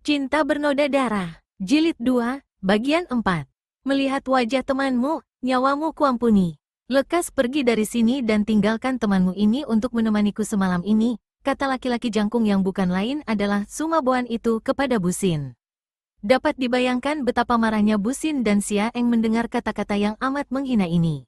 Cinta Bernoda Darah, Jilid 2, Bagian 4. Melihat wajah temanmu, nyawamu kuampuni. Lekas pergi dari sini dan tinggalkan temanmu ini untuk menemaniku semalam ini, kata laki-laki jangkung yang bukan lain adalah Sumaboan itu kepada Busin. Dapat dibayangkan betapa marahnya Busin dan Siaeng mendengar kata-kata yang amat menghina ini.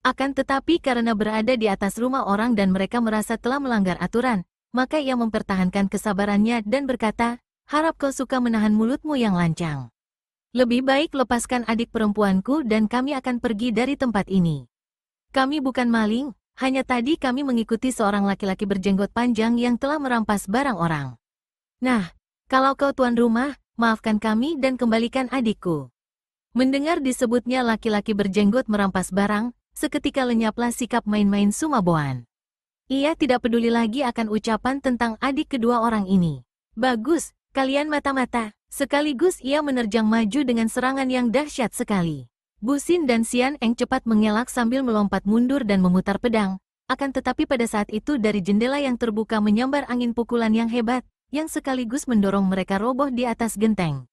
Akan tetapi karena berada di atas rumah orang dan mereka merasa telah melanggar aturan, maka ia mempertahankan kesabarannya dan berkata, harap kau suka menahan mulutmu yang lancang. Lebih baik lepaskan adik perempuanku dan kami akan pergi dari tempat ini. Kami bukan maling, hanya tadi kami mengikuti seorang laki-laki berjenggot panjang yang telah merampas barang orang. Nah, kalau kau tuan rumah, maafkan kami dan kembalikan adikku. Mendengar disebutnya laki-laki berjenggot merampas barang, seketika lenyaplah sikap main-main Sumaboan. Ia tidak peduli lagi akan ucapan tentang adik kedua orang ini. Bagus, kalian mata-mata. Sekaligus ia menerjang maju dengan serangan yang dahsyat sekali. Busin dan Siaeng cepat mengelak sambil melompat mundur dan memutar pedang. Akan tetapi pada saat itu dari jendela yang terbuka menyambar angin pukulan yang hebat, yang sekaligus mendorong mereka roboh di atas genteng.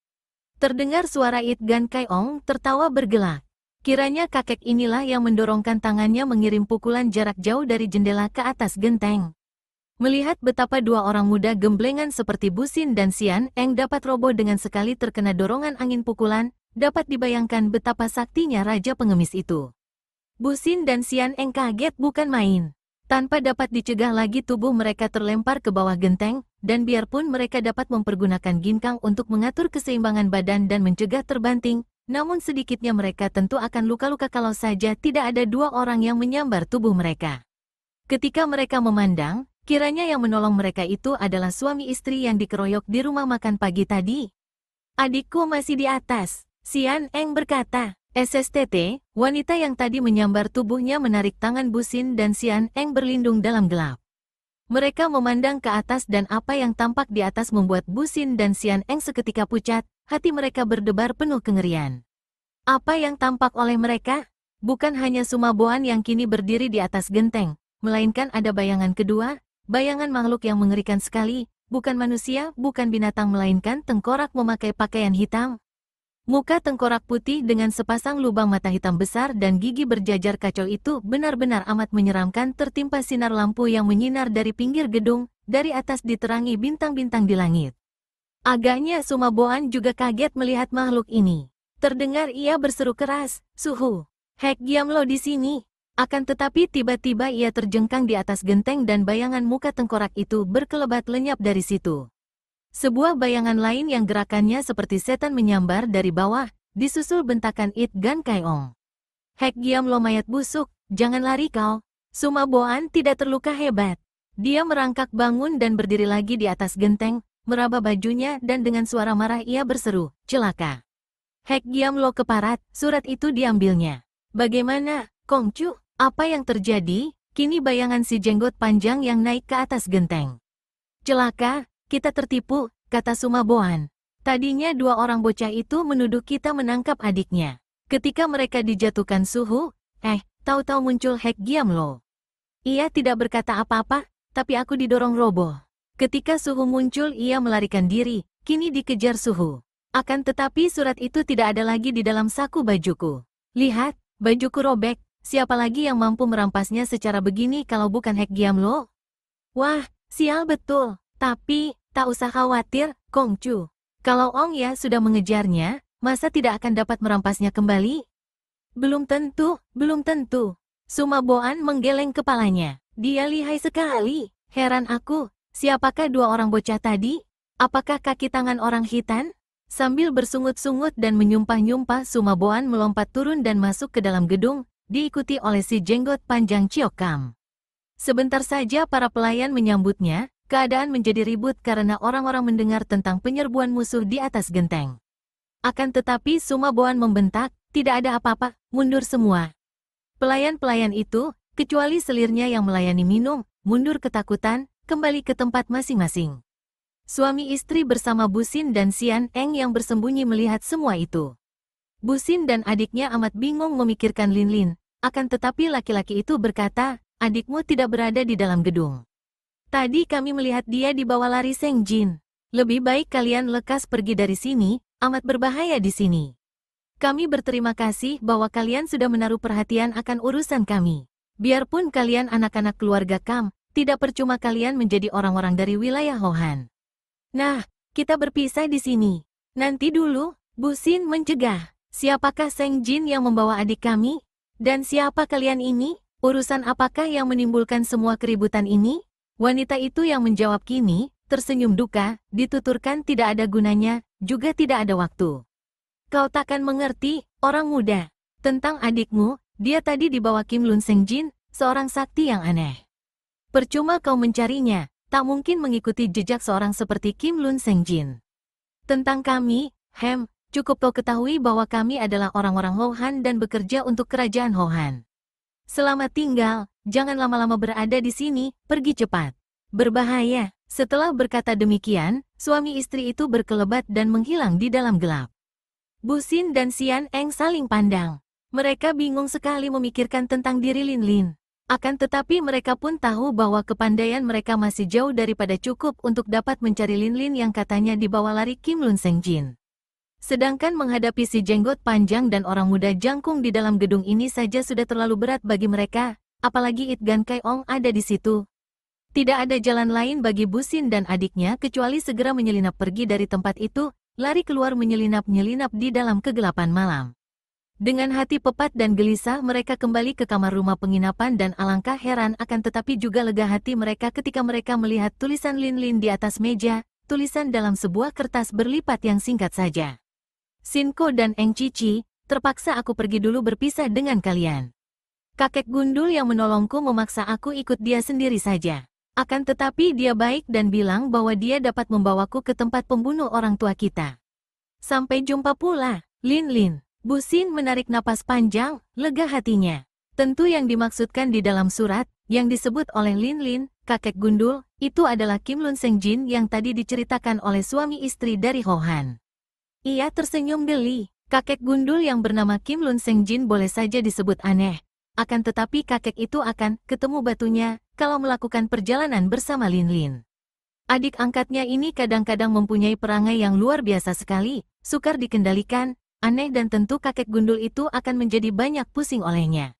Terdengar suara It Gan Kai Ong tertawa bergelak. Kiranya kakek inilah yang mendorongkan tangannya mengirim pukulan jarak jauh dari jendela ke atas genteng. Melihat betapa dua orang muda gemblengan seperti Busin dan Siaeng dapat roboh dengan sekali terkena dorongan angin pukulan, dapat dibayangkan betapa saktinya raja pengemis itu. Busin dan Siaeng kaget bukan main. Tanpa dapat dicegah lagi tubuh mereka terlempar ke bawah genteng, dan biarpun mereka dapat mempergunakan ginkang untuk mengatur keseimbangan badan dan mencegah terbanting, namun sedikitnya mereka tentu akan luka-luka kalau saja tidak ada dua orang yang menyambar tubuh mereka. Ketika mereka memandang, kiranya yang menolong mereka itu adalah suami istri yang dikeroyok di rumah makan pagi tadi. Adikku masih di atas, Siaeng berkata. SSTT, wanita yang tadi menyambar tubuhnya menarik tangan Busin dan Siaeng berlindung dalam gelap. Mereka memandang ke atas dan apa yang tampak di atas membuat Busin dan Siaeng seketika pucat, hati mereka berdebar penuh kengerian. Apa yang tampak oleh mereka? Bukan hanya Sumaboan yang kini berdiri di atas genteng, melainkan ada bayangan kedua, bayangan makhluk yang mengerikan sekali, bukan manusia, bukan binatang melainkan tengkorak memakai pakaian hitam. Muka tengkorak putih dengan sepasang lubang mata hitam besar dan gigi berjajar kacau itu benar-benar amat menyeramkan tertimpa sinar lampu yang menyinar dari pinggir gedung, dari atas diterangi bintang-bintang di langit. Agaknya Sumaboan juga kaget melihat makhluk ini. Terdengar ia berseru keras, "Suhu, Hek Giamlo di sini." Akan tetapi tiba-tiba ia terjengkang di atas genteng dan bayangan muka tengkorak itu berkelebat lenyap dari situ. Sebuah bayangan lain yang gerakannya seperti setan menyambar dari bawah, disusul bentakan It Gan Kai Ong. Hek Giamlo mayat busuk, jangan lari kau. Sumaboan tidak terluka hebat. Dia merangkak bangun dan berdiri lagi di atas genteng, meraba bajunya dan dengan suara marah ia berseru, celaka. Hek Giamlo keparat, surat itu diambilnya. Bagaimana, Kongcu? Apa yang terjadi? Kini bayangan si jenggot panjang yang naik ke atas genteng. Celaka. Kita tertipu, kata Sumaboan. Tadinya dua orang bocah itu menuduh kita menangkap adiknya. Ketika mereka dijatuhkan suhu, tahu-tahu muncul Hek Giamlo. Ia tidak berkata apa-apa, tapi aku didorong roboh. Ketika suhu muncul ia melarikan diri, kini dikejar suhu. Akan tetapi surat itu tidak ada lagi di dalam saku bajuku. Lihat, bajuku robek, siapa lagi yang mampu merampasnya secara begini kalau bukan Hek Giamlo? Wah, sial betul. Tapi, tak usah khawatir, Kongcu. Kalau Ong Ya sudah mengejarnya, masa tidak akan dapat merampasnya kembali? Belum tentu, belum tentu. Sumaboan menggeleng kepalanya. Dia lihai sekali. Heran aku, siapakah dua orang bocah tadi? Apakah kaki tangan orang hitam? Sambil bersungut-sungut dan menyumpah-nyumpah Sumaboan melompat turun dan masuk ke dalam gedung, diikuti oleh si jenggot panjang Ciokam. Sebentar saja para pelayan menyambutnya. Keadaan menjadi ribut karena orang-orang mendengar tentang penyerbuan musuh di atas genteng. Akan tetapi Sumaboan membentak, tidak ada apa-apa, mundur semua. Pelayan-pelayan itu, kecuali selirnya yang melayani minum, mundur ketakutan, kembali ke tempat masing-masing. Suami istri bersama Busin dan Siaeng yang bersembunyi melihat semua itu. Busin dan adiknya amat bingung memikirkan Linlin, akan tetapi laki-laki itu berkata, adikmu tidak berada di dalam gedung. Tadi kami melihat dia di bawah lari Seng Jin. Lebih baik kalian lekas pergi dari sini, amat berbahaya di sini. Kami berterima kasih bahwa kalian sudah menaruh perhatian akan urusan kami. Biarpun kalian anak-anak keluarga Kam, tidak percuma kalian menjadi orang-orang dari wilayah Hohan. Nah, kita berpisah di sini. Nanti dulu, Bu Xin mencegah. Siapakah Seng Jin yang membawa adik kami? Dan siapa kalian ini? Urusan apakah yang menimbulkan semua keributan ini? Wanita itu yang menjawab kini, tersenyum duka, dituturkan tidak ada gunanya, juga tidak ada waktu. Kau takkan mengerti, orang muda. Tentang adikmu, dia tadi dibawa Kim Lun Seng Jin, seorang sakti yang aneh. Percuma kau mencarinya, tak mungkin mengikuti jejak seorang seperti Kim Lun Seng Jin. Tentang kami, cukup kau ketahui bahwa kami adalah orang-orang Hohan dan bekerja untuk kerajaan Hohan. Selamat tinggal, jangan lama-lama berada di sini, pergi cepat. Berbahaya. Setelah berkata demikian, suami istri itu berkelebat dan menghilang di dalam gelap. Bu Xin dan Xian Eng saling pandang. Mereka bingung sekali memikirkan tentang diri Lin Lin. Akan tetapi mereka pun tahu bahwa kepandaian mereka masih jauh daripada cukup untuk dapat mencari Lin Lin yang katanya dibawa lari Kim Lun Seng Jin. Sedangkan menghadapi si jenggot panjang dan orang muda jangkung di dalam gedung ini saja sudah terlalu berat bagi mereka, apalagi It Gan Kai Ong ada di situ. Tidak ada jalan lain bagi Bu Xin dan adiknya kecuali segera menyelinap pergi dari tempat itu, lari keluar menyelinap-nyelinap di dalam kegelapan malam. Dengan hati pepat dan gelisah mereka kembali ke kamar rumah penginapan dan alangkah heran akan tetapi juga lega hati mereka ketika mereka melihat tulisan Lin Lin di atas meja, tulisan dalam sebuah kertas berlipat yang singkat saja. Sinko dan Eng Cici, terpaksa aku pergi dulu berpisah dengan kalian. Kakek gundul yang menolongku memaksa aku ikut dia sendiri saja. Akan tetapi dia baik dan bilang bahwa dia dapat membawaku ke tempat pembunuh orang tua kita. Sampai jumpa pula, Lin Lin. Bu Xin menarik napas panjang, lega hatinya. Tentu yang dimaksudkan di dalam surat, yang disebut oleh Lin Lin, kakek gundul, itu adalah Kim Lun Seng Jin yang tadi diceritakan oleh suami istri dari Hohan. Ia tersenyum geli. Kakek gundul yang bernama Kim Lun Seng Jin boleh saja disebut aneh. Akan tetapi kakek itu akan ketemu batunya kalau melakukan perjalanan bersama Lin Lin. Adik angkatnya ini kadang-kadang mempunyai perangai yang luar biasa sekali, sukar dikendalikan, aneh dan tentu kakek gundul itu akan menjadi banyak pusing olehnya.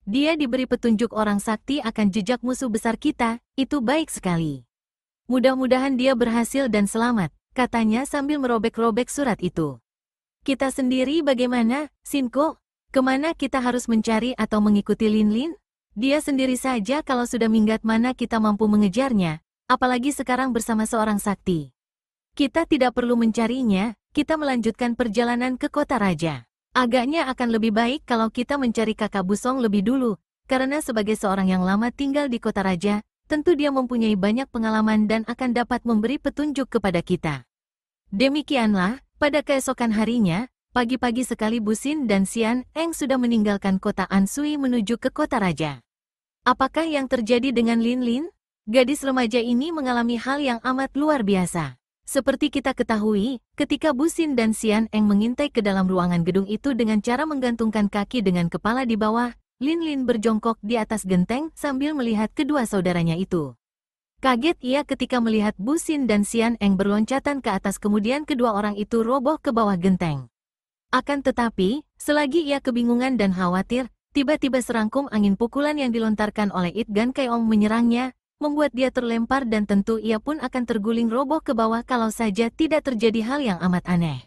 Dia diberi petunjuk orang sakti akan jejak musuh besar kita, itu baik sekali. Mudah-mudahan dia berhasil dan selamat, katanya sambil merobek-robek surat itu. Kita sendiri bagaimana, Sinko? Kemana kita harus mencari atau mengikuti Lin Lin? Dia sendiri saja kalau sudah minggat mana kita mampu mengejarnya, apalagi sekarang bersama seorang sakti. Kita tidak perlu mencarinya, kita melanjutkan perjalanan ke kota raja. Agaknya akan lebih baik kalau kita mencari kakak Busong lebih dulu, karena sebagai seorang yang lama tinggal di kota raja, tentu dia mempunyai banyak pengalaman dan akan dapat memberi petunjuk kepada kita. Demikianlah, pada keesokan harinya, pagi-pagi sekali Bu Xin dan Xian Eng sudah meninggalkan kota Ansui menuju ke kota raja. Apakah yang terjadi dengan Lin Lin? Gadis remaja ini mengalami hal yang amat luar biasa. Seperti kita ketahui, ketika Bu Xin dan Xian Eng mengintai ke dalam ruangan gedung itu dengan cara menggantungkan kaki dengan kepala di bawah, Lin Lin berjongkok di atas genteng sambil melihat kedua saudaranya itu. Kaget ia ketika melihat Bu Xin dan Xian Eng berloncatan ke atas kemudian kedua orang itu roboh ke bawah genteng. Akan tetapi, selagi ia kebingungan dan khawatir, tiba-tiba serangkum angin pukulan yang dilontarkan oleh It Gan Kai Ong menyerangnya, membuat dia terlempar dan tentu ia pun akan terguling roboh ke bawah kalau saja tidak terjadi hal yang amat aneh.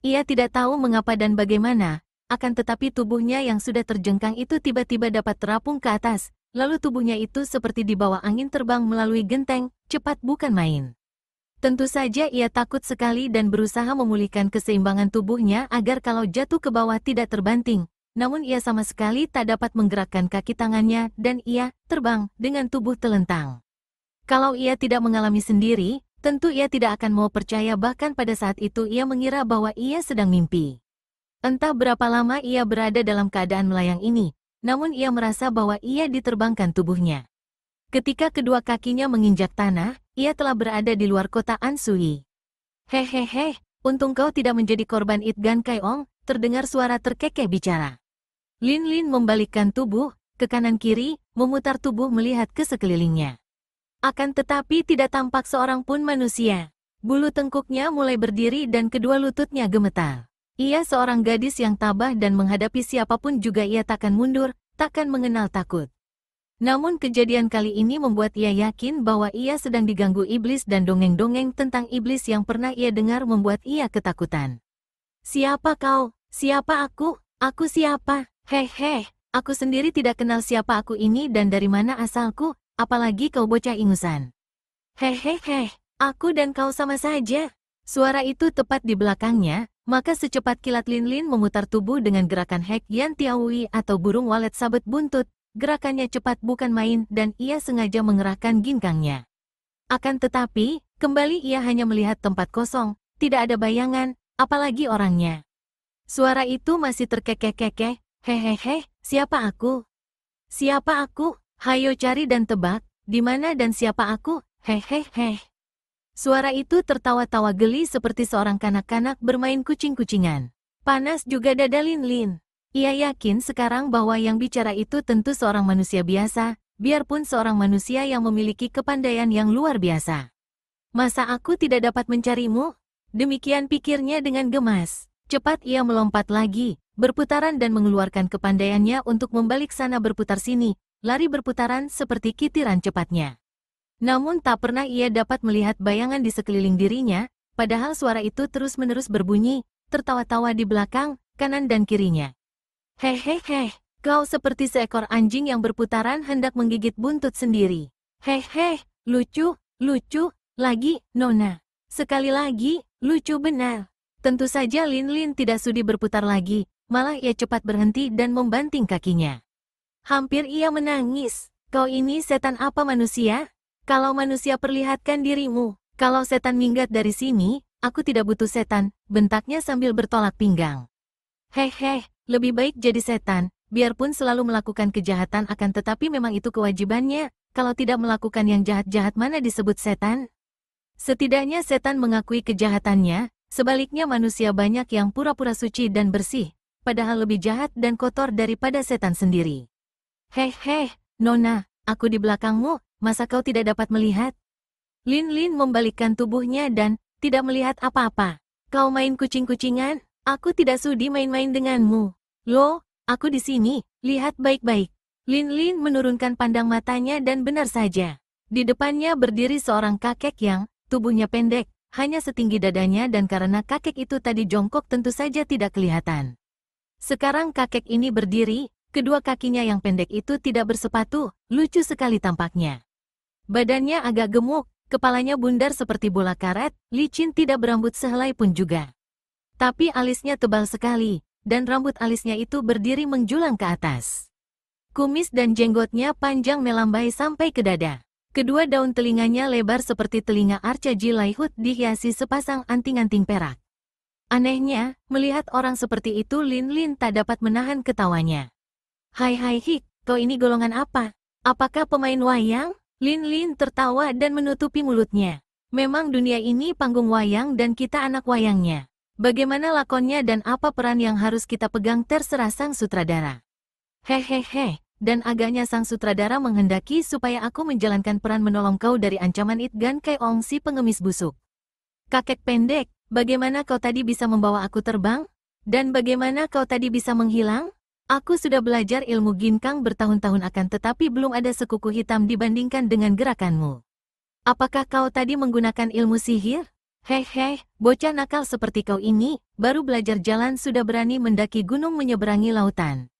Ia tidak tahu mengapa dan bagaimana, akan tetapi tubuhnya yang sudah terjengkang itu tiba-tiba dapat terapung ke atas, lalu tubuhnya itu seperti dibawa angin terbang melalui genteng, cepat bukan main. Tentu saja ia takut sekali dan berusaha memulihkan keseimbangan tubuhnya agar kalau jatuh ke bawah tidak terbanting. Namun ia sama sekali tak dapat menggerakkan kaki tangannya dan ia terbang dengan tubuh telentang. Kalau ia tidak mengalami sendiri, tentu ia tidak akan mau percaya bahkan pada saat itu ia mengira bahwa ia sedang mimpi. Entah berapa lama ia berada dalam keadaan melayang ini, namun ia merasa bahwa ia diterbangkan tubuhnya. Ketika kedua kakinya menginjak tanah, ia telah berada di luar kota Ansui. Hehehe, untung kau tidak menjadi korban It Gan Kai Ong, terdengar suara terkekeh bicara. Lin Lin membalikkan tubuh, ke kanan kiri, memutar tubuh melihat ke sekelilingnya. Akan tetapi tidak tampak seorang pun manusia. Bulu tengkuknya mulai berdiri dan kedua lututnya gemetar. Ia seorang gadis yang tabah dan menghadapi siapapun juga ia takkan mundur, takkan mengenal takut. Namun kejadian kali ini membuat ia yakin bahwa ia sedang diganggu iblis dan dongeng-dongeng tentang iblis yang pernah ia dengar membuat ia ketakutan. Siapa kau? Siapa aku? Aku siapa? Hehe, aku sendiri tidak kenal siapa aku ini dan dari mana asalku, apalagi kau bocah ingusan. Hehehe, aku dan kau sama saja. Suara itu tepat di belakangnya, maka secepat kilat Lin Lin memutar tubuh dengan gerakan Hek Yan Tiaui atau burung walet sabet buntut. Gerakannya cepat bukan main dan ia sengaja mengerahkan ginkangnya. Akan tetapi, kembali ia hanya melihat tempat kosong, tidak ada bayangan, apalagi orangnya. Suara itu masih terkekeh-kekeh, hehehe, siapa aku? Siapa aku? Hayo cari dan tebak, di mana dan siapa aku? Hehehe. Suara itu tertawa-tawa geli seperti seorang kanak-kanak bermain kucing-kucingan. Panas juga dada Lin Lin. Ia yakin sekarang bahwa yang bicara itu tentu seorang manusia biasa, biarpun seorang manusia yang memiliki kepandaian yang luar biasa. Masa aku tidak dapat mencarimu? Demikian pikirnya dengan gemas. Cepat ia melompat lagi, berputaran dan mengeluarkan kepandaiannya untuk membalik sana berputar sini, lari berputaran seperti kitiran cepatnya. Namun tak pernah ia dapat melihat bayangan di sekeliling dirinya, padahal suara itu terus-menerus berbunyi, tertawa-tawa di belakang, kanan dan kirinya. Hehehe, kau seperti seekor anjing yang berputaran hendak menggigit buntut sendiri. Hehe, lucu, lucu, lagi, Nona. Sekali lagi, lucu benar. Tentu saja Lin Lin tidak sudi berputar lagi, malah ia cepat berhenti dan membanting kakinya. Hampir ia menangis. Kau ini setan apa manusia? Kalau manusia perlihatkan dirimu. Kalau setan minggat dari sini, aku tidak butuh setan, bentaknya sambil bertolak pinggang. Hehe, lebih baik jadi setan, biarpun selalu melakukan kejahatan akan tetapi memang itu kewajibannya, kalau tidak melakukan yang jahat-jahat mana disebut setan? Setidaknya setan mengakui kejahatannya, sebaliknya manusia banyak yang pura-pura suci dan bersih, padahal lebih jahat dan kotor daripada setan sendiri. Hehe, Nona, aku di belakangmu, masa kau tidak dapat melihat? Lin Lin membalikkan tubuhnya dan tidak melihat apa-apa. Kau main kucing-kucingan? Aku tidak sudi main-main denganmu. Loh, aku di sini, lihat baik-baik. Lin Lin menurunkan pandang matanya dan benar saja. Di depannya berdiri seorang kakek yang, tubuhnya pendek, hanya setinggi dadanya dan karena kakek itu tadi jongkok tentu saja tidak kelihatan. Sekarang kakek ini berdiri, kedua kakinya yang pendek itu tidak bersepatu, lucu sekali tampaknya. Badannya agak gemuk, kepalanya bundar seperti bola karet, licin tidak berambut sehelai pun juga. Tapi alisnya tebal sekali, dan rambut alisnya itu berdiri menjulang ke atas. Kumis dan jenggotnya panjang melambai sampai ke dada. Kedua daun telinganya lebar seperti telinga arca Jilaihut dihiasi sepasang anting-anting perak. Anehnya, melihat orang seperti itu Lin Lin tak dapat menahan ketawanya. Hai hik, kau ini golongan apa? Apakah pemain wayang? Lin Lin tertawa dan menutupi mulutnya. Memang dunia ini panggung wayang dan kita anak wayangnya. Bagaimana lakonnya dan apa peran yang harus kita pegang terserah sang sutradara. Hehehe, dan agaknya sang sutradara menghendaki supaya aku menjalankan peran menolong kau dari ancaman Itgan Kai Ong si pengemis busuk. Kakek pendek, bagaimana kau tadi bisa membawa aku terbang? Dan bagaimana kau tadi bisa menghilang? Aku sudah belajar ilmu ginkang bertahun-tahun akan tetapi belum ada sekuku hitam dibandingkan dengan gerakanmu. Apakah kau tadi menggunakan ilmu sihir? Hehe, bocah nakal seperti kau ini, baru belajar jalan sudah berani mendaki gunung menyeberangi lautan.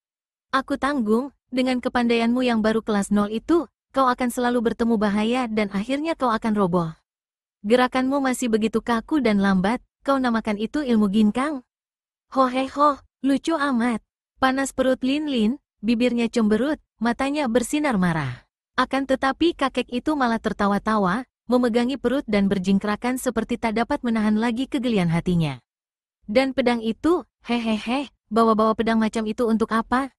Aku tanggung, dengan kepandaianmu yang baru kelas 0 itu, kau akan selalu bertemu bahaya dan akhirnya kau akan roboh. Gerakanmu masih begitu kaku dan lambat, kau namakan itu ilmu ginkang? Hoheho, lucu amat. Panas perut Lin Lin, bibirnya cemberut, matanya bersinar marah. Akan tetapi kakek itu malah tertawa-tawa, memegangi perut dan berjingkrakan seperti tak dapat menahan lagi kegelian hatinya. Dan pedang itu, hehehe, bawa-bawa pedang macam itu untuk apa?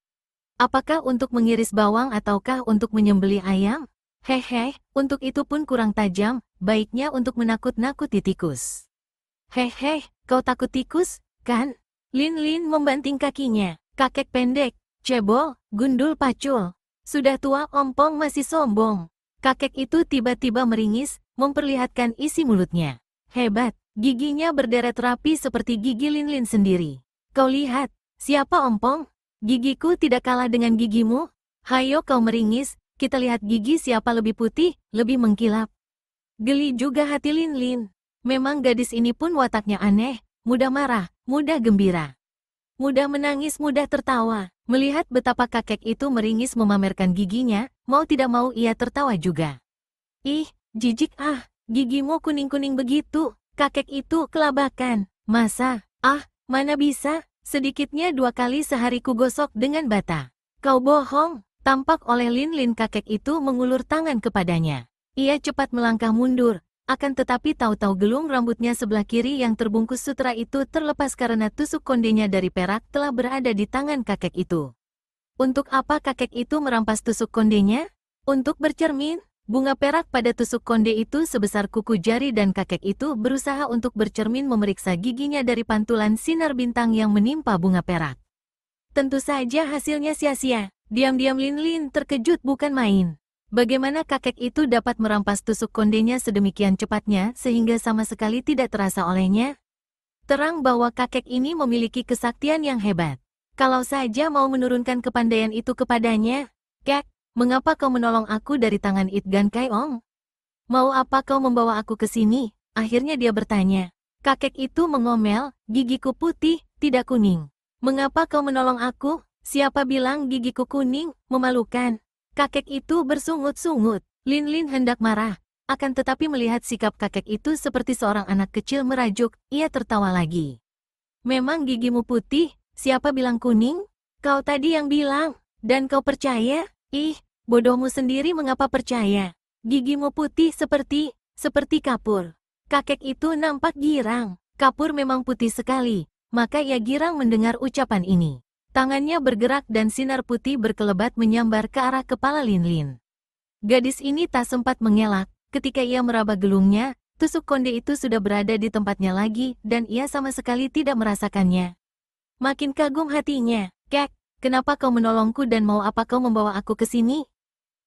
Apakah untuk mengiris bawang ataukah untuk menyembelih ayam? Hehe, untuk itu pun kurang tajam, baiknya untuk menakut-nakuti tikus. Hehe, kau takut tikus, kan? Lin Lin membanting kakinya, kakek pendek, cebol, gundul pacul. Sudah tua ompong masih sombong. Kakek itu tiba-tiba meringis, memperlihatkan isi mulutnya. Hebat, giginya berderet rapi seperti gigi Linlin sendiri. Kau lihat, siapa ompong? Gigiku tidak kalah dengan gigimu. Hayo kau meringis, kita lihat gigi siapa lebih putih, lebih mengkilap. Geli juga hati Linlin. Memang gadis ini pun wataknya aneh, mudah marah, mudah gembira. Mudah menangis, mudah tertawa. Melihat betapa kakek itu meringis memamerkan giginya, mau tidak mau ia tertawa juga. Ih, jijik ah, gigimu kuning-kuning begitu. Kakek itu kelabakan. Masa? Ah, mana bisa? Sedikitnya 2 kali sehari ku gosok dengan bata. Kau bohong. Tampak oleh Linlin kakek itu mengulur tangan kepadanya. Ia cepat melangkah mundur. Akan tetapi tahu-tahu gelung rambutnya sebelah kiri yang terbungkus sutra itu terlepas karena tusuk kondenya dari perak telah berada di tangan kakek itu. Untuk apa kakek itu merampas tusuk kondenya? Untuk bercermin. Bunga perak pada tusuk konde itu sebesar kuku jari dan kakek itu berusaha untuk bercermin memeriksa giginya dari pantulan sinar bintang yang menimpa bunga perak. Tentu saja hasilnya sia-sia. Diam-diam Linlin terkejut bukan main. Bagaimana kakek itu dapat merampas tusuk kondenya sedemikian cepatnya sehingga sama sekali tidak terasa olehnya? Terang bahwa kakek ini memiliki kesaktian yang hebat. Kalau saja mau menurunkan kepandaian itu kepadanya. Kek, mengapa kau menolong aku dari tangan Itgan Kaiong? Mau apa kau membawa aku ke sini? Akhirnya dia bertanya. Kakek itu mengomel, gigiku putih, tidak kuning. Mengapa kau menolong aku? Siapa bilang gigiku kuning? Memalukan. Kakek itu bersungut-sungut. Linlin hendak marah. Akan tetapi melihat sikap kakek itu seperti seorang anak kecil merajuk, ia tertawa lagi. Memang gigimu putih, siapa bilang kuning? Kau tadi yang bilang, dan kau percaya? Ih, bodohmu sendiri mengapa percaya? Gigimu putih seperti kapur. Kakek itu nampak girang. Kapur memang putih sekali, maka ia girang mendengar ucapan ini. Tangannya bergerak dan sinar putih berkelebat menyambar ke arah kepala Linlin. Gadis ini tak sempat mengelak, ketika ia meraba gelungnya, tusuk konde itu sudah berada di tempatnya lagi dan ia sama sekali tidak merasakannya. Makin kagum hatinya. Kek, kenapa kau menolongku dan mau apa kau membawa aku ke sini?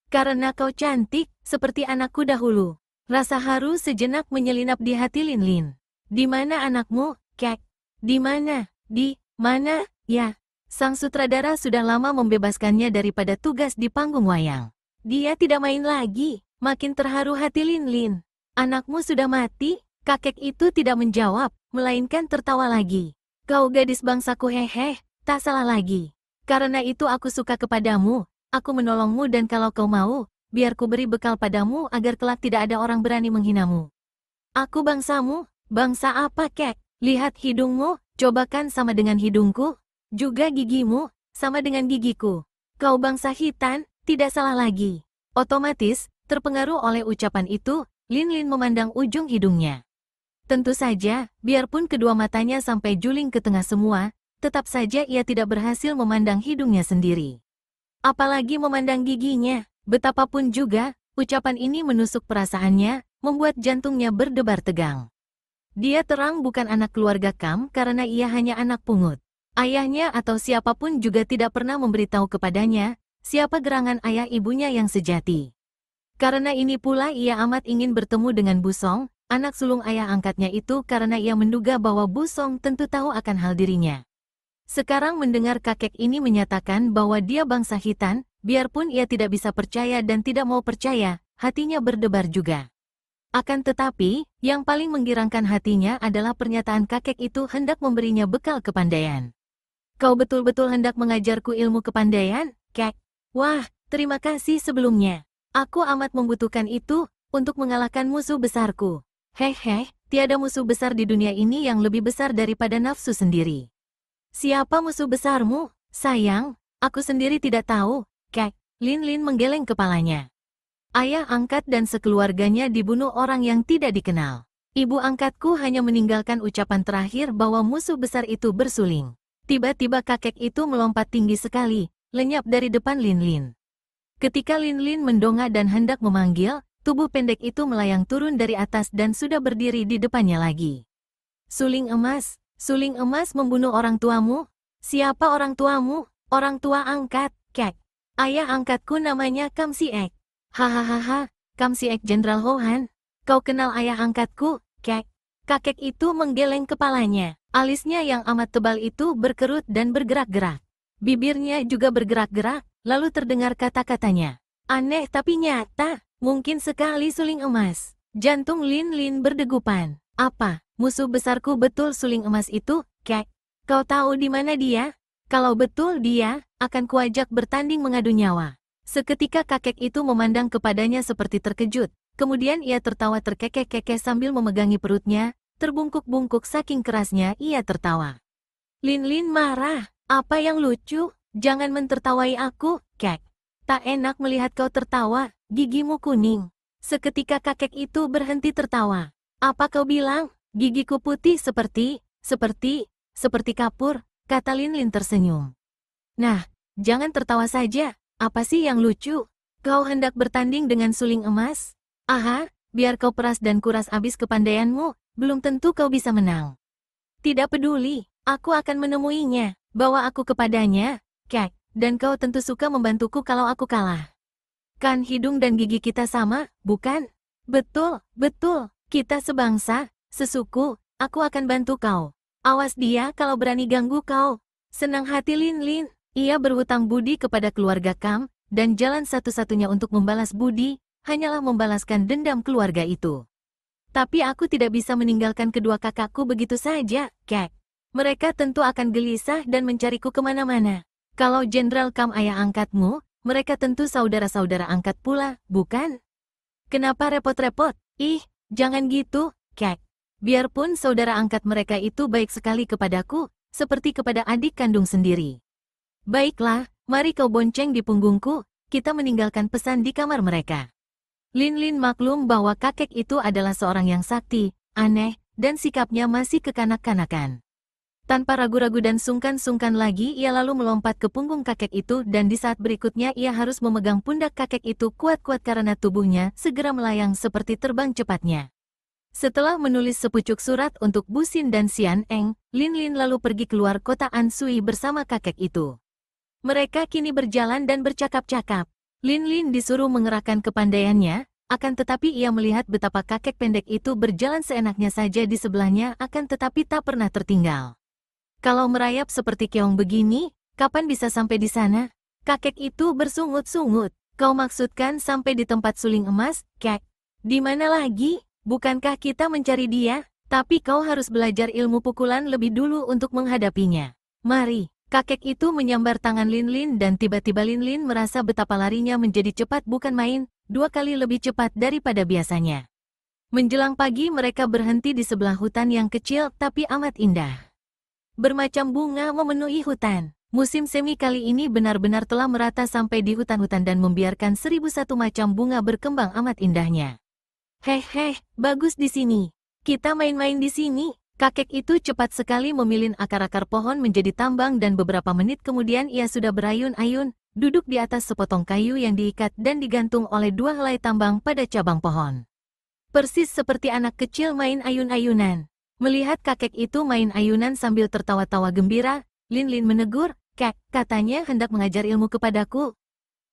Karena kau cantik, seperti anakku dahulu. Rasa haru sejenak menyelinap di hati Linlin. Di mana anakmu, Kek? Di mana? Di mana? Ya, sang sutradara sudah lama membebaskannya daripada tugas di panggung wayang. Dia tidak main lagi. Makin terharu hati Linlin. Anakmu sudah mati? Kakek itu tidak menjawab, melainkan tertawa lagi. Kau gadis bangsaku, hehe, tak salah lagi. Karena itu aku suka kepadamu. Aku menolongmu dan kalau kau mau, biar ku beri bekal padamu agar kelak tidak ada orang berani menghinamu. Aku bangsamu? Bangsa apa, Kek? Lihat hidungmu, cobakan sama dengan hidungku. Juga gigimu, sama dengan gigiku. Kau bangsa hitan, tidak salah lagi. Otomatis, terpengaruh oleh ucapan itu, Linlin memandang ujung hidungnya. Tentu saja, biarpun kedua matanya sampai juling ke tengah semua, tetap saja ia tidak berhasil memandang hidungnya sendiri. Apalagi memandang giginya, betapapun juga, ucapan ini menusuk perasaannya, membuat jantungnya berdebar tegang. Dia terang bukan anak keluarga Kam karena ia hanya anak pungut. Ayahnya atau siapapun juga tidak pernah memberitahu kepadanya, siapa gerangan ayah ibunya yang sejati. Karena ini pula ia amat ingin bertemu dengan Busong, anak sulung ayah angkatnya itu karena ia menduga bahwa Busong tentu tahu akan hal dirinya. Sekarang mendengar kakek ini menyatakan bahwa dia bangsa hitan, biarpun ia tidak bisa percaya dan tidak mau percaya, hatinya berdebar juga. Akan tetapi, yang paling menggirangkan hatinya adalah pernyataan kakek itu hendak memberinya bekal kepandaian. Kau betul-betul hendak mengajarku ilmu kepandaian, Kek? Wah, terima kasih sebelumnya. Aku amat membutuhkan itu, untuk mengalahkan musuh besarku. Hehe, tiada musuh besar di dunia ini yang lebih besar daripada nafsu sendiri. Siapa musuh besarmu? Sayang, aku sendiri tidak tahu, Kek. Linlin menggeleng kepalanya. Ayah angkat dan sekeluarganya dibunuh orang yang tidak dikenal. Ibu angkatku hanya meninggalkan ucapan terakhir bahwa musuh besar itu bersuling. Tiba-tiba kakek itu melompat tinggi sekali, lenyap dari depan Linlin. Ketika Linlin mendongak dan hendak memanggil, tubuh pendek itu melayang turun dari atas dan sudah berdiri di depannya lagi. Suling emas. Suling emas membunuh orang tuamu? Siapa orang tuamu? Orang tua angkat, Kek. Ayah angkatku namanya Kam Siek. Hahaha, Kam Siek Jenderal Hohan. Kau kenal ayah angkatku, Kek? Kakek itu menggeleng kepalanya. Alisnya yang amat tebal itu berkerut dan bergerak-gerak. Bibirnya juga bergerak-gerak, lalu terdengar kata-katanya. Aneh tapi nyata, mungkin sekali suling emas. Jantung Lin Lin berdegupan. Apa, musuh besarku betul suling emas itu, Kek? Kau tahu di mana dia? Kalau betul dia, akan kuajak bertanding mengadu nyawa. Seketika kakek itu memandang kepadanya seperti terkejut. Kemudian ia tertawa terkekeh-kekeh sambil memegangi perutnya, terbungkuk-bungkuk saking kerasnya ia tertawa. Lin Lin marah. Apa yang lucu? Jangan mentertawai aku, Kek. Tak enak melihat kau tertawa, gigimu kuning. Seketika kakek itu berhenti tertawa. Apa kau bilang? Gigiku putih seperti kapur, kata Lin Lin tersenyum. Nah, jangan tertawa saja. Apa sih yang lucu? Kau hendak bertanding dengan suling emas? Aha, biar kau peras dan kuras habis kepandaianmu, belum tentu kau bisa menang. Tidak peduli, aku akan menemuinya. Bawa aku kepadanya, Kek, dan kau tentu suka membantuku kalau aku kalah. Kan hidung dan gigi kita sama, bukan? Betul, betul, kita sebangsa, sesuku, aku akan bantu kau. Awas dia kalau berani ganggu kau. Senang hati Lin Lin, ia berhutang budi kepada keluarga Kam, dan jalan satu-satunya untuk membalas budi, hanyalah membalaskan dendam keluarga itu. Tapi aku tidak bisa meninggalkan kedua kakakku begitu saja, Kek. Mereka tentu akan gelisah dan mencariku kemana-mana. Kalau Jenderal Kam ayah angkatmu, mereka tentu saudara-saudara angkat pula, bukan? Kenapa repot-repot? Ih, jangan gitu, Kek. Biarpun saudara angkat mereka itu baik sekali kepadaku, seperti kepada adik kandung sendiri. Baiklah, mari kau bonceng di punggungku, kita meninggalkan pesan di kamar mereka. Lin Lin maklum bahwa kakek itu adalah seorang yang sakti, aneh, dan sikapnya masih kekanak-kanakan. Tanpa ragu-ragu dan sungkan-sungkan lagi ia lalu melompat ke punggung kakek itu dan di saat berikutnya ia harus memegang pundak kakek itu kuat-kuat karena tubuhnya segera melayang seperti terbang cepatnya. Setelah menulis sepucuk surat untuk Bu Xin dan Xian Eng, Lin Lin lalu pergi keluar kota Ansui bersama kakek itu. Mereka kini berjalan dan bercakap-cakap. Lin Lin disuruh mengerahkan kepandaiannya, akan tetapi ia melihat betapa kakek pendek itu berjalan seenaknya saja di sebelahnya akan tetapi tak pernah tertinggal. Kalau merayap seperti keong begini, kapan bisa sampai di sana? Kakek itu bersungut-sungut. Kau maksudkan sampai di tempat suling emas, Kek? Di mana lagi? Bukankah kita mencari dia? Tapi kau harus belajar ilmu pukulan lebih dulu untuk menghadapinya. Mari. Kakek itu menyambar tangan Lin Lin dan tiba-tiba Lin Lin merasa betapa larinya menjadi cepat bukan main, 2 kali lebih cepat daripada biasanya. Menjelang pagi mereka berhenti di sebelah hutan yang kecil tapi amat indah. Bermacam bunga memenuhi hutan. Musim semi kali ini benar-benar telah merata sampai di hutan-hutan dan membiarkan 1001 macam bunga berkembang amat indahnya. Heh, bagus di sini. Kita main-main di sini. Kakek itu cepat sekali memilin akar-akar pohon menjadi tambang dan beberapa menit kemudian ia sudah berayun-ayun, duduk di atas sepotong kayu yang diikat dan digantung oleh 2 helai tambang pada cabang pohon. Persis seperti anak kecil main ayun-ayunan. Melihat kakek itu main ayunan sambil tertawa-tawa gembira, Lin Lin menegur, Kek, katanya hendak mengajar ilmu kepadaku.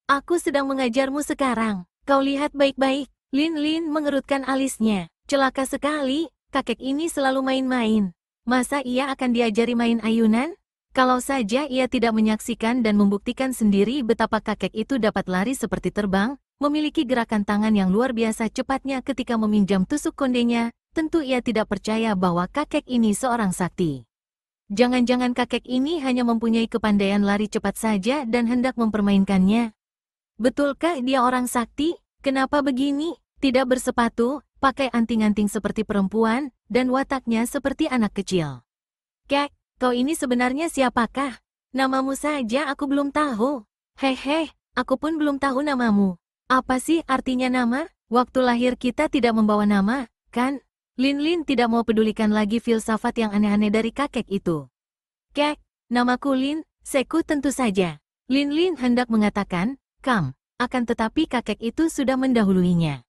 Aku sedang mengajarmu sekarang, kau lihat baik-baik. Lin Lin mengerutkan alisnya. Celaka sekali. Kakek ini selalu main-main. Masa ia akan diajari main ayunan? Kalau saja ia tidak menyaksikan dan membuktikan sendiri betapa kakek itu dapat lari seperti terbang, memiliki gerakan tangan yang luar biasa cepatnya ketika meminjam tusuk kondenya, tentu ia tidak percaya bahwa kakek ini seorang sakti. Jangan-jangan kakek ini hanya mempunyai kepandaian lari cepat saja dan hendak mempermainkannya. Betulkah dia orang sakti? Kenapa begini? Tidak bersepatu, pakai anting-anting seperti perempuan, dan wataknya seperti anak kecil. Kek, kau ini sebenarnya siapakah? Namamu saja aku belum tahu. Hehe, aku pun belum tahu namamu. Apa sih artinya nama? Waktu lahir kita tidak membawa nama, kan? Lin Lin tidak mau pedulikan lagi filsafat yang aneh-aneh dari kakek itu. Kek, namaku Lin, Seku tentu saja. Lin Lin hendak mengatakan, Kam, akan tetapi kakek itu sudah mendahuluinya.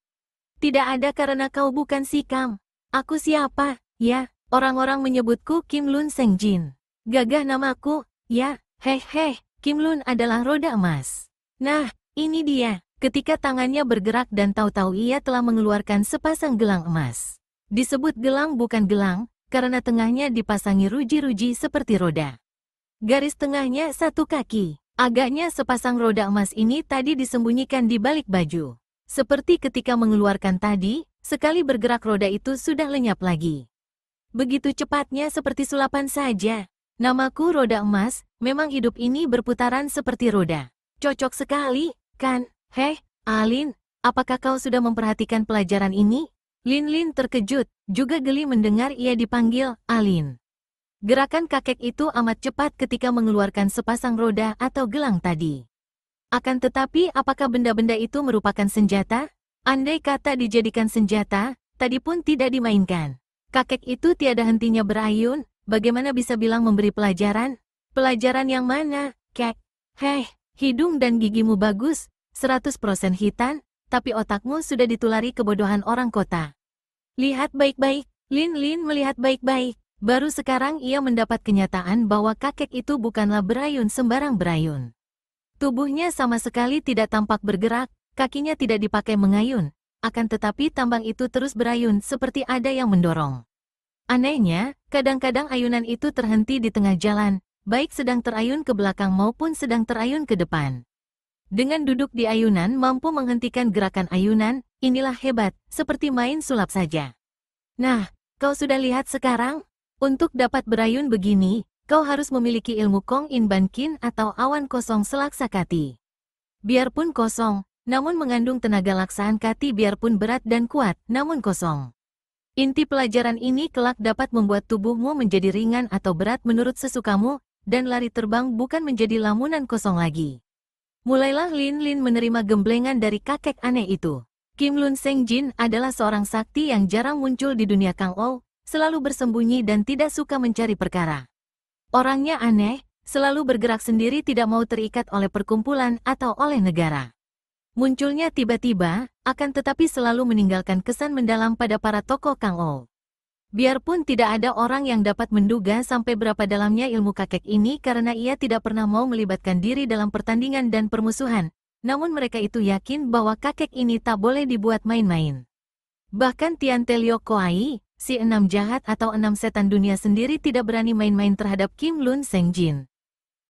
Tidak ada karena kau bukan si Kam. Aku siapa? Ya, orang-orang menyebutku Kim Lun Seng Jin. Gagah namaku, ya, heh, Kim Lun adalah roda emas. Nah, ini dia. Ketika tangannya bergerak dan tahu-tahu ia telah mengeluarkan sepasang gelang emas. Disebut gelang bukan gelang, karena tengahnya dipasangi ruji-ruji seperti roda. Garis tengahnya satu kaki. Agaknya sepasang roda emas ini tadi disembunyikan di balik baju. Seperti ketika mengeluarkan tadi, sekali bergerak roda itu sudah lenyap lagi. Begitu cepatnya seperti sulapan saja. Namaku roda emas, memang hidup ini berputaran seperti roda. Cocok sekali, kan? Heh, Alin, apakah kau sudah memperhatikan pelajaran ini? Lin terkejut, juga geli mendengar ia dipanggil Alin. Gerakan kakek itu amat cepat ketika mengeluarkan sepasang roda atau gelang tadi. Akan tetapi apakah benda-benda itu merupakan senjata? Andai kata dijadikan senjata, tadi pun tidak dimainkan. Kakek itu tiada hentinya berayun, bagaimana bisa bilang memberi pelajaran? Pelajaran yang mana, kek? Heh, hidung dan gigimu bagus, 100% hitam, tapi otakmu sudah ditulari kebodohan orang kota. Lihat baik-baik, Lin melihat baik-baik. Baru sekarang ia mendapat kenyataan bahwa kakek itu bukanlah berayun sembarang berayun. Tubuhnya sama sekali tidak tampak bergerak, kakinya tidak dipakai mengayun, akan tetapi tambang itu terus berayun seperti ada yang mendorong. Anehnya, kadang-kadang ayunan itu terhenti di tengah jalan, baik sedang terayun ke belakang maupun sedang terayun ke depan. Dengan duduk di ayunan mampu menghentikan gerakan ayunan, inilah hebat, seperti main sulap saja. Nah, kau sudah lihat sekarang? Untuk dapat berayun begini, kau harus memiliki ilmu Kong In Ban Kin atau awan kosong selaksa kati. Biarpun kosong, namun mengandung tenaga laksaan kati biarpun berat dan kuat, namun kosong. Inti pelajaran ini kelak dapat membuat tubuhmu menjadi ringan atau berat menurut sesukamu, dan lari terbang bukan menjadi lamunan kosong lagi. Mulailah Lin menerima gemblengan dari kakek aneh itu. Kim Lun Seng Jin adalah seorang sakti yang jarang muncul di dunia Kang Ou, selalu bersembunyi dan tidak suka mencari perkara. Orangnya aneh, selalu bergerak sendiri tidak mau terikat oleh perkumpulan atau oleh negara. Munculnya tiba-tiba, akan tetapi selalu meninggalkan kesan mendalam pada para tokoh Kang Ou. Biarpun tidak ada orang yang dapat menduga sampai berapa dalamnya ilmu kakek ini karena ia tidak pernah mau melibatkan diri dalam pertandingan dan permusuhan, namun mereka itu yakin bahwa kakek ini tak boleh dibuat main-main. Bahkan Tian Telio Koai, si 6 jahat atau 6 setan dunia sendiri tidak berani main-main terhadap Kim Lun Seng Jin.